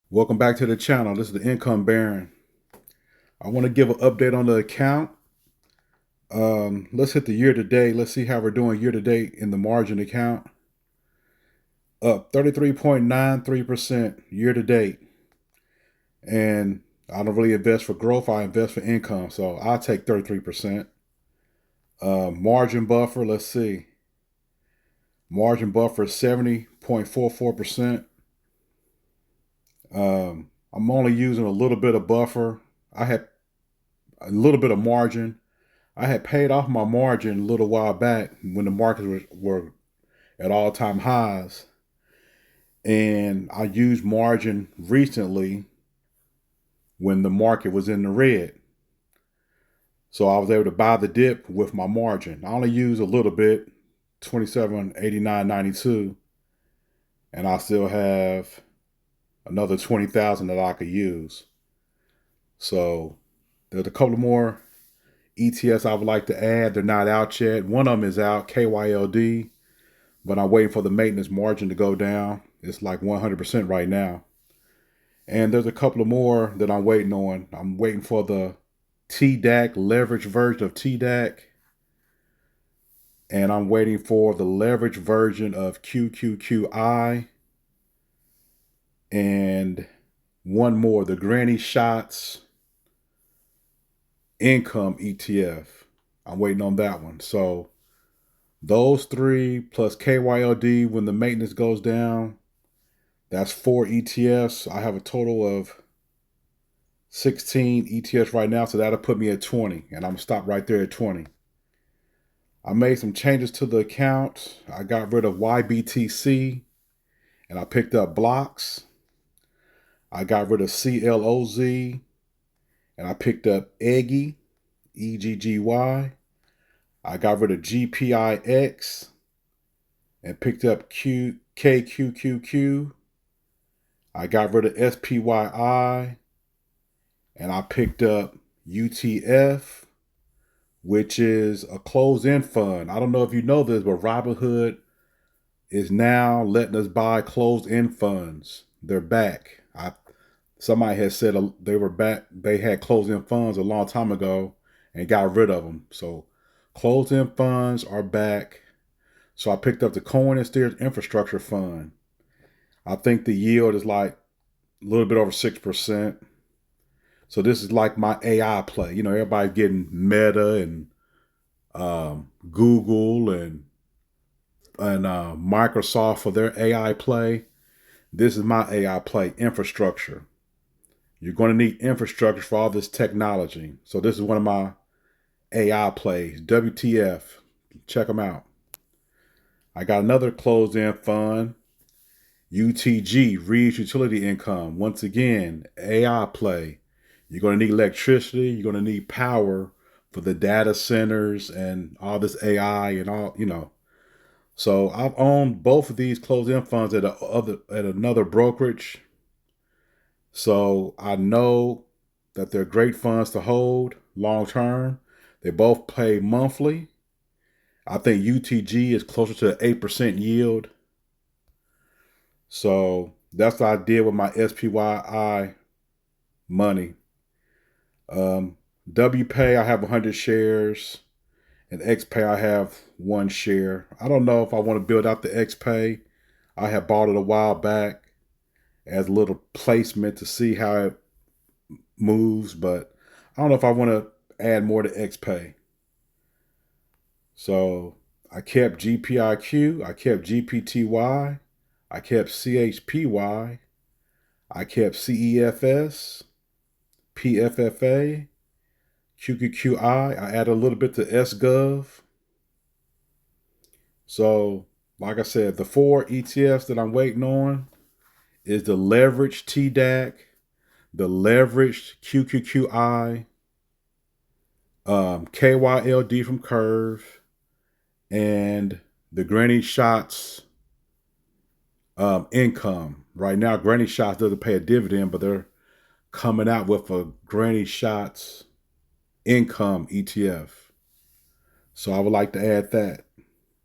Welcome back to the channel. This is the Income Baron. I want to give an update on the account. Let's hit the year to date. Let's see how we're doing year to date in the margin account. Up 33.93% year to date. And I don't really invest for growth. I invest for income. So I'll take 33%. Margin buffer, let's see. Margin buffer is 70.44%. I'm only using a little bit of buffer. I had a little bit of margin. I had paid off my margin a little while back when the markets were at all-time highs. And I used margin recently when the market was in the red. So I was able to buy the dip with my margin. I only used a little bit, 27.89.92, and I still have another 20,000 that I could use. So there's a couple more ETFs I would like to add. They're not out yet. One of them is out, KYLD, but I'm waiting for the maintenance margin to go down. It's like 100% right now. And there's a couple of more that I'm waiting on. I'm waiting for the TDAC leverage version of TDAC. And I'm waiting for the leverage version of QQQI. And one more, the Granny Shots Income ETF. I'm waiting on that one. So those three plus KYLD when the maintenance goes down, that's 4 ETFs. I have a total of 16 ETFs right now, so that'll put me at 20, and I'm gonna stop right there at 20. I made some changes to the account. I got rid of YBTC, and I picked up blocks. I got rid of CLOZ, and I picked up EGGY, EGGY. I got rid of GPIX, and picked up KQQQ. I got rid of SPYI, and I picked up UTF, which is a closed-end fund. I don't know if you know this, but Robinhood is now letting us buy closed-end funds. They're back. Somebody has said they were back. They had closed-end funds a long time ago and got rid of them. So closed-end funds are back. So I picked up the Coin and Steers Infrastructure Fund. I think the yield is like a little bit over 6%. So this is like my AI play. You know, everybody getting Meta and Google and Microsoft for their AI play. This is my AI play, infrastructure. You're going to need infrastructure for all this technology. So this is one of my AI plays, WTF. Check them out. I got another closed-end fund, UTG, Reed's Utility Income. Once again, AI play. You're going to need electricity. You're going to need power for the data centers and all this AI and all, you know. So I've owned both of these closed-end funds at another brokerage. So I know that they're great funds to hold long term. They both pay monthly. I think UTG is closer to 8% yield. So that's what I did with my SPYI money. WPay, I have 100 shares. And XPay, I have 1 share. I don't know if I want to build out the XPay. I have bought it a while back as a little placement to see how it moves, but I don't know if I want to add more to XPay. So I kept GPIQ, I kept GPTY, I kept CHPY, I kept CEFS, PFFA, QQQI. I added a little bit to SGov. So, like I said, the 4 ETFs that I'm waiting on is the leveraged TDAC, the leveraged QQQI, KYLD from Curve, and the Granny Shots income. Right now, Granny Shots doesn't pay a dividend, but they're coming out with a Granny Shots income ETF. So I would like to add that.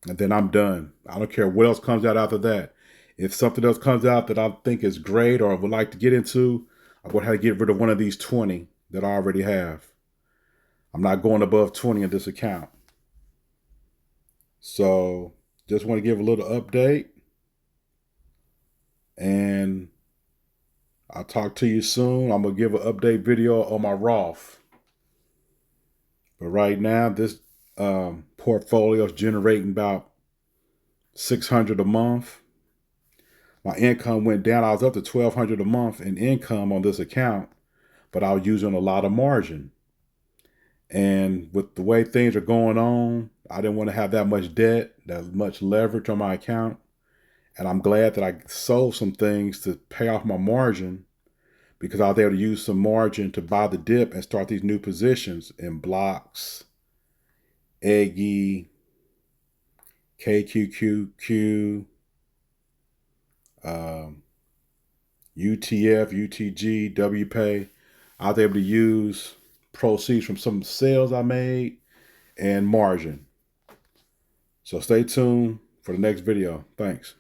And then I'm done. I don't care what else comes out after that. If something else comes out that I think is great or would like to get into, I'm going to have to get rid of one of these 20 that I already have. I'm not going above 20 in this account. So just want to give a little update. And I'll talk to you soon. I'm going to give an update video on my Roth. But right now, this portfolio is generating about $600 a month. My income went down. I was up to $1,200 a month in income on this account, but I was using a lot of margin. And with the way things are going on, I didn't want to have that much debt, that much leverage on my account. And I'm glad that I sold some things to pay off my margin, because I was able to use some margin to buy the dip and start these new positions in blocks, Eggy, KQQQ, UTF, UTG, WPay. I was able to use proceeds from some sales I made and margin. So stay tuned for the next video. Thanks.